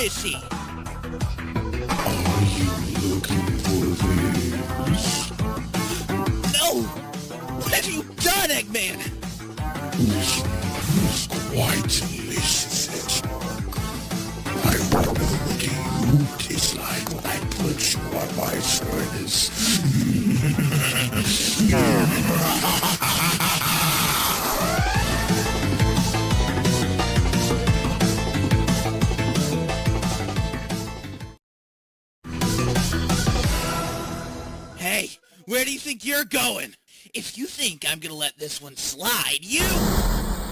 is he? Are you looking for this? No! What have you done, Eggman? This is quite delicious, Hedgehog. I wonder what you taste like when I put you on my furnace. Hey, where do you think you're going? If you think I'm gonna let this one slide, you...